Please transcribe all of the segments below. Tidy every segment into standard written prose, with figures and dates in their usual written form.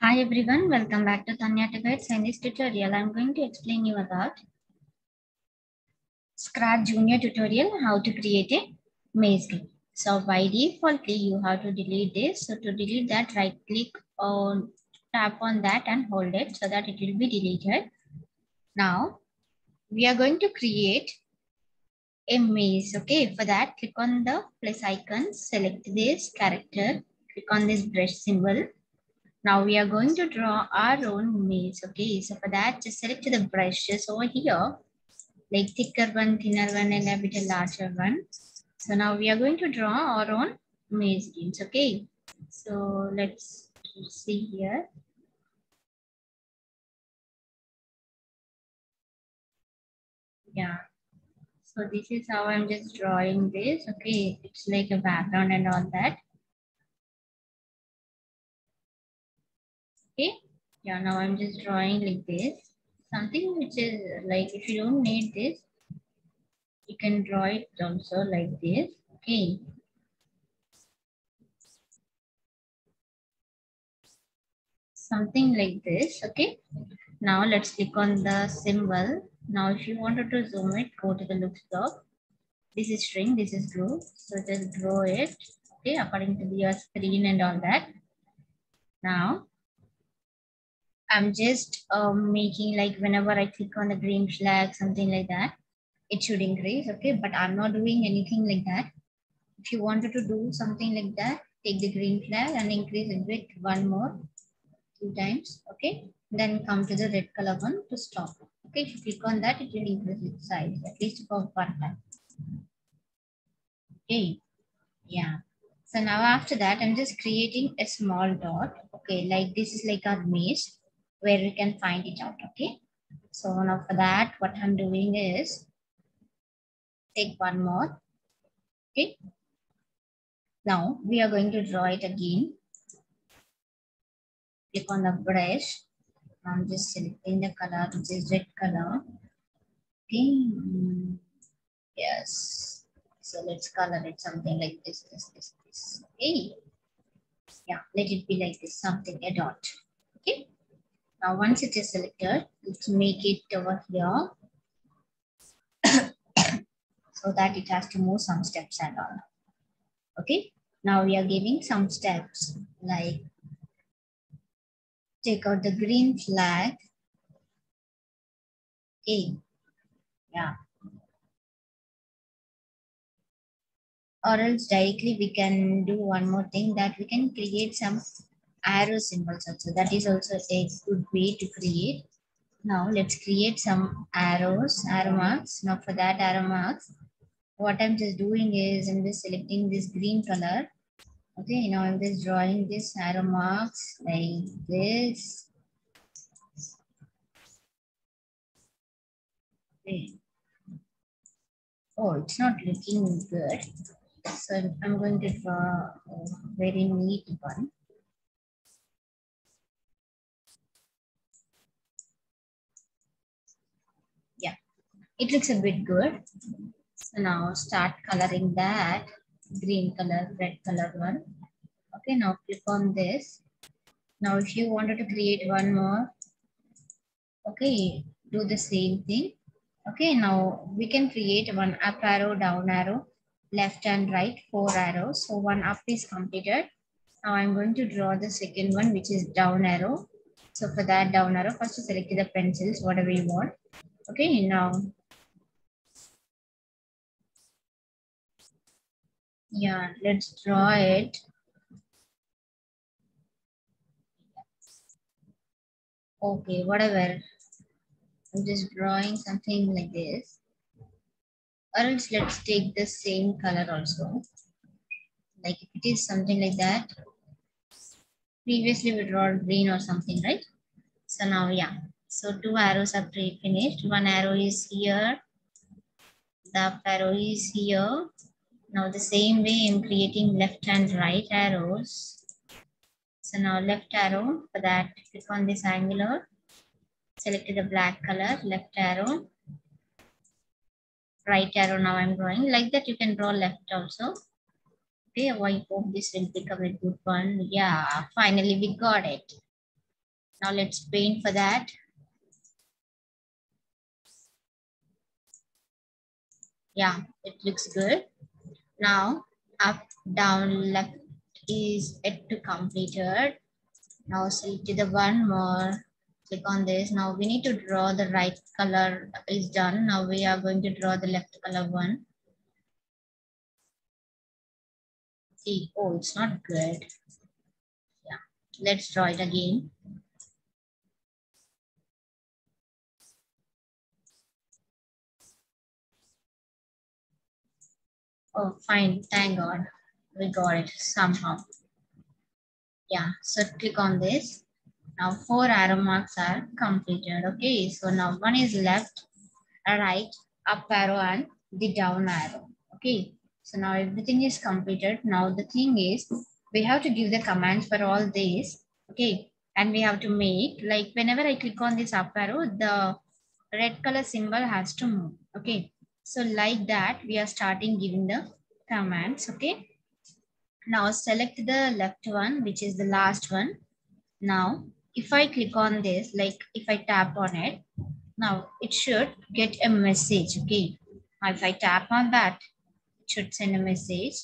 Hi everyone, welcome back to Tanya Guides. In this tutorial, I'm going to explain you about Scratch Junior tutorial, how to create a maze game. So by defaultly, you have to delete this. So to delete that, right click on, tap on that and hold it so that it will be deleted. Now, we are going to create a maze. Okay, for that, click on the plus icon, select this character, click on this brush symbol. Now we are going to draw our own maze. Okay, so for that, just select the brushes over here, like thicker one, thinner one, and a bit larger one. So now we are going to draw our own maze games. Okay, so let's see here. Yeah, so this is how I'm just drawing this. Okay, it's like a background and all that. Okay, yeah, now I'm just drawing like this. Something which is like, if you don't need this, you can draw it also like this. Okay. Something like this. Okay. Now let's click on the symbol. Now if you wanted to zoom it, go to the looks block. This is string, this is grow. So just grow it. Okay, according to your screen and all that. Now I'm just making like whenever I click on the green flag, something like that, it should increase. Okay, but I'm not doing anything like that. If you wanted to do something like that, take the green flag and increase it with one more, 2 times. Okay, then come to the red color one to stop. Okay, if you click on that, it will increase its size at least for 1 time. Okay, yeah. So now after that, I'm just creating a small dot. Okay, like this is like our maze where we can find it out. Okay, so now for that, what I'm doing is take one more. Okay, now we are going to draw it again. Click on the brush. I'm just selecting the color, which is red color. Okay, yes. So let's color it something like this. Okay. Yeah, let it be like this, something, a dot. Okay. Now, once it is selected, let's make it over here so that it has to move some steps and all. Okay. Now we are giving some steps like take out the green flag. Okay. Yeah. Or else directly we can do one more thing, that we can create some arrow symbols also. That is also a good way to create. Now let's create some arrows, arrow marks. Now for that arrow marks, what I'm just doing is I'm just selecting this green color. Okay, now I'm just drawing this arrow marks like this. Okay. Oh, it's not looking good. So I'm going to draw a very neat one. Yeah, it looks a bit good. So now start coloring that green color, red color one. Okay, now click on this. Now if you wanted to create one more, okay, do the same thing. Okay, now we can create one up arrow, down arrow, left and right, 4 arrows. So one up is completed. Now I'm going to draw the second one, which is down arrow. So for that down arrow, first select the pencils, whatever you want. Okay, now, yeah, let's draw it. Okay, whatever. I'm just drawing something like this. Or else let's take the same color also. Like if it is something like that, previously we draw green or something, right? So now, yeah. So 2 arrows are pre-finished. One arrow is here. The up arrow is here. Now the same way I'm creating left and right arrows. So now left arrow, for that click on this angular. Select the black color, left arrow. Right arrow now I'm drawing. Like that you can draw left also. Okay, I hope this will become a good one. Yeah, finally we got it. Now let's paint for that. Yeah, it looks good. Now up, down, left is yet to completed. Now select the one more. Click on this. Now we need to draw the right color is done. Now we are going to draw the left color one. See, oh, it's not good. Yeah, let's draw it again. Oh, fine. Thank God. We got it somehow. Yeah, so click on this. Now 4 arrow marks are completed. Okay, so now one is left, right, up arrow and the down arrow. Okay, so now everything is completed. Now the thing is, we have to give the commands for all these. Okay, and we have to make, like whenever I click on this up arrow, the red color symbol has to move. Okay, so like that, we are starting giving the commands. Okay, now select the left one, which is the last one. Now, if I click on this, like if I tap on it, now it should get a message. Okay. Now, if I tap on that, it should send a message.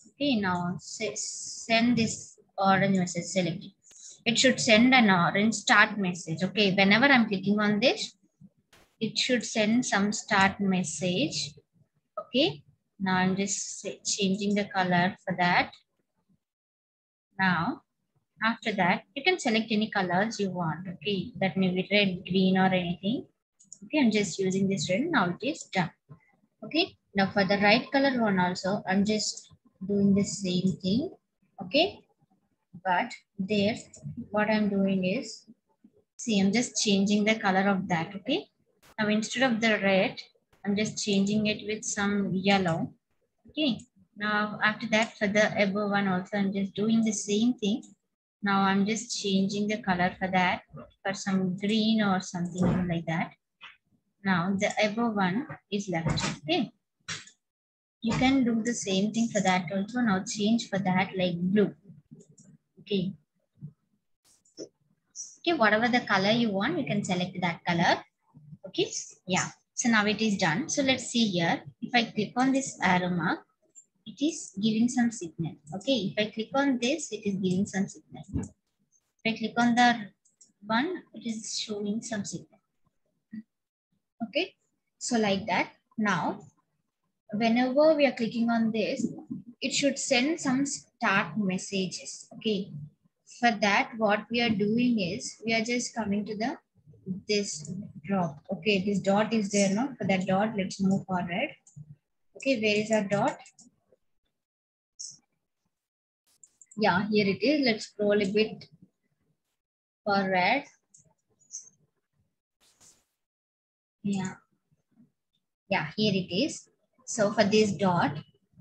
Okay. Now send this orange message, select it. It should send an orange start message. Okay. Whenever I'm clicking on this, it should send some start message. Okay. Now I'm just changing the color for that. Now, after that, you can select any colors you want. Okay, that may be red, green, or anything. Okay, I'm just using this red. Now it is done. Okay, now for the right color one also, I'm just doing the same thing. Okay, but there, what I'm doing is, see, I'm just changing the color of that. Okay, now instead of the red, I'm just changing it with some yellow. Okay, now after that, for the above one also, I'm just doing the same thing. Now I'm just changing the color for that, for some green or something like that. Now the above one is left. Okay. You can do the same thing for that also. Now change for that like blue. Okay. Okay, whatever the color you want, you can select that color. Okay. Yeah. So now it is done. So let's see here. If I click on this arrow mark, it is giving some signal. Okay. If I click on this, it is giving some signal. If I click on the one, it is showing some signal. Okay, so like that. Now, whenever we are clicking on this, it should send some start messages. Okay, for that, what we are doing is we are just coming to the this drop. Okay, this dot is there. No, for that dot, let's move forward. Okay, where is our dot? Yeah, here it is. Let's scroll a bit forward. Yeah. Yeah, here it is. So for this dot,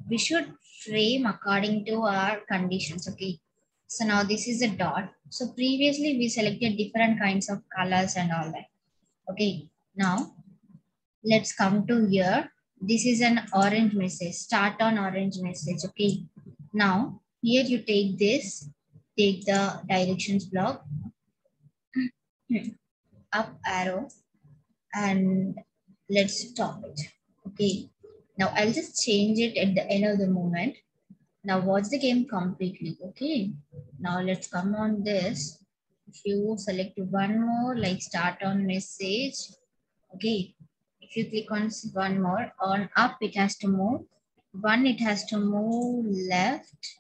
we should frame according to our conditions. Okay. So now this is a dot. So previously we selected different kinds of colors and all that. Okay. Now let's come to here. This is an orange message. Start on orange message. Okay. Now here you take this, take the directions block, up arrow, and let's stop it. Okay. Now I'll just change it at the end of the moment. Now watch the game completely. Okay. Now let's come on this. If you select one more, like start on message. Okay. If you click on one more, on up, it has to move. One, it has to move left.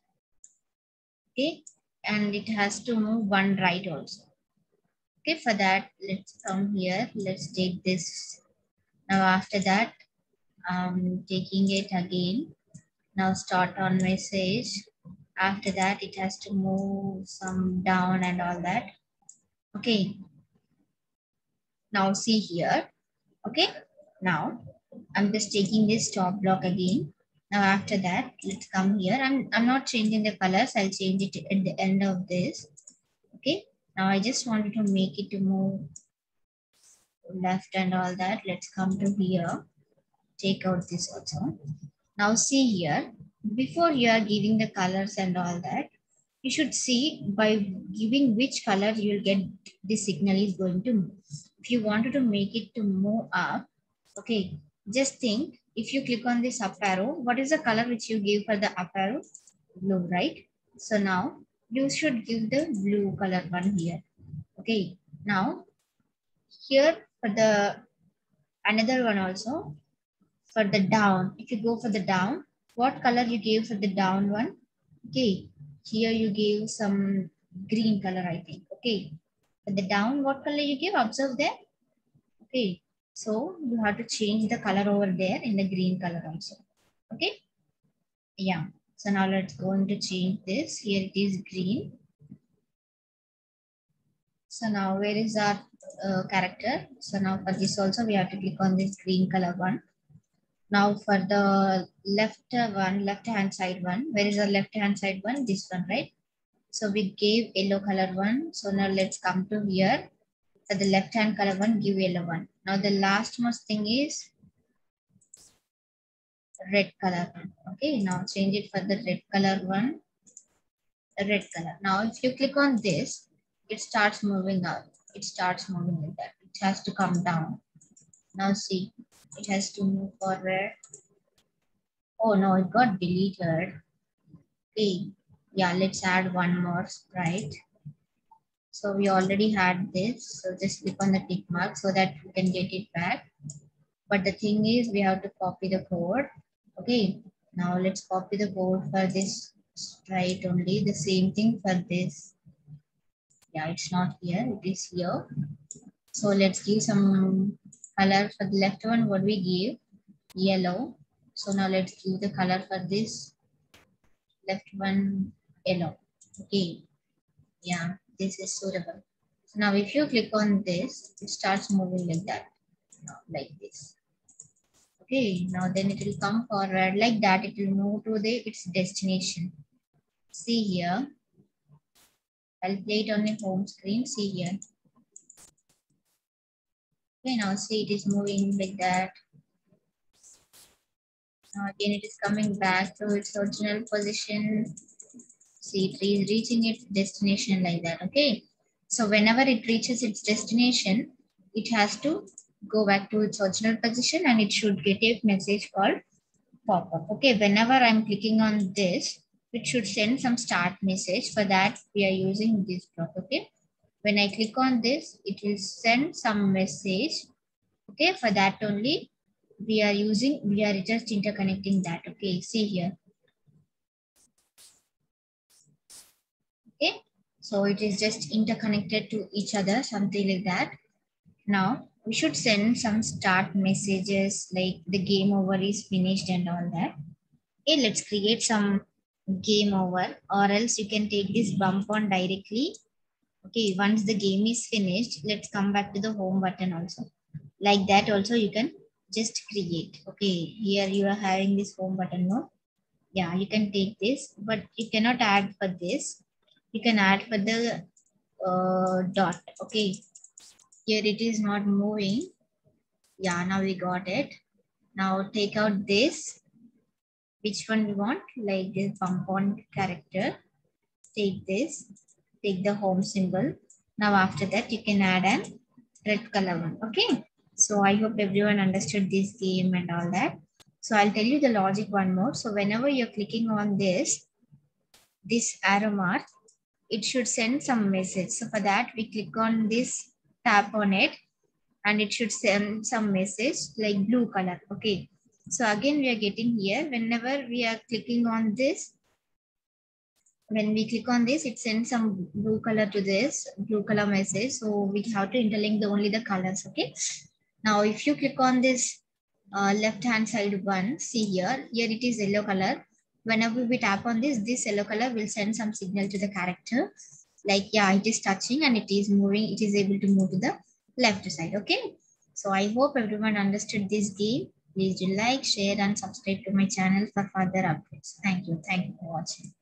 Okay. And it has to move one right also. Okay. For that, let's come here. Let's take this. Now after that, taking it again. Now start on message. After that, it has to move some down and all that. Okay. Now see here. Okay. Now I'm just taking this stop block again. Now after that, let's come here. I'm not changing the colors. I'll change it at the end of this. Okay. Now I just wanted to make it to move left and all that. Let's come to here. Take out this also. Now see here, before you are giving the colors and all that, you should see by giving which color you will get the signal is going to move. If you wanted to make it to move up, okay, just think if you click on this up arrow, what is the color which you give for the up arrow? Blue, right? So now you should give the blue color one here. Okay, now here for the another one also for the down. If you go for the down, what color you gave for the down one? Okay, here you gave some green color, I think. Okay, for the down, what color you give? Observe there. Okay, so you have to change the color over there in the green color also. Okay, yeah. So now let's go into change this. Here it is green. So now where is our character? So now for this also we have to click on this green color one. Now for the left one, left hand side one, where is the left hand side one? This one, right? So we gave yellow color one. So now let's come to here. For the left hand color one, give yellow one. Now the last most thing is red color one. Okay, now change it for the red color one. Red color. Now if you click on this, it starts moving up. It starts moving like that. It has to come down. Now see, it has to move forward. Oh no, it got deleted. Okay, yeah, let's add one more sprite. So we already had this. So just click on the tick mark so that we can get it back. But the thing is we have to copy the code. Okay, now let's copy the code for this sprite only. The same thing for this. Yeah, it's not here, it is here. So let's give some color for the left one. What we give? Yellow. So now let's give the color for this left one, yellow. Okay, yeah, this is suitable. So now if you click on this, it starts moving like that, like this. Okay, now then it will come forward like that. It will move to its destination. See here. I'll play it on the home screen. See here. Okay, now see it is moving like that. Now again it is coming back to its original position. See, it is reaching its destination like that. Okay. So whenever it reaches its destination, it has to go back to its original position and it should get a message called pop-up. Okay, whenever I'm clicking on this, it should send some start message. For that, we are using this block. Okay, when I click on this, it will send some message. Okay, for that only we are just interconnecting that. Okay, see here. Okay, so it is just interconnected to each other, something like that. Now we should send some start messages like the game over is finished and all that. Okay, let's create some game over, or else you can take this bump on directly. Okay, once the game is finished, let's come back to the home button also. Like that also you can just create. Okay, here you are having this home button, no? Yeah, you can take this, but you cannot add for this. You can add for the dot. Okay, here it is not moving. Yeah, now we got it. Now take out this. Which one we want? Like this bump on character. Take this. Take the home symbol. Now after that, you can add an red color one. Okay. So I hope everyone understood this game and all that. So I'll tell you the logic one more. So whenever you're clicking on this arrow mark, it should send some message. So for that, we click on this, tap on it, and it should send some message like blue color. Okay. So again, we are getting here, whenever we are clicking on this, when we click on this, it sends some blue color to this blue color message. So we have to interlink only the colors. Okay. Now, if you click on this left hand side one, see here it is yellow color. Whenever we tap on this yellow color will send some signal to the character. Like, yeah, it is touching and it is moving. It is able to move to the left side. Okay. So I hope everyone understood this game. Please do like, share and subscribe to my channel for further updates. Thank you. Thank you for watching.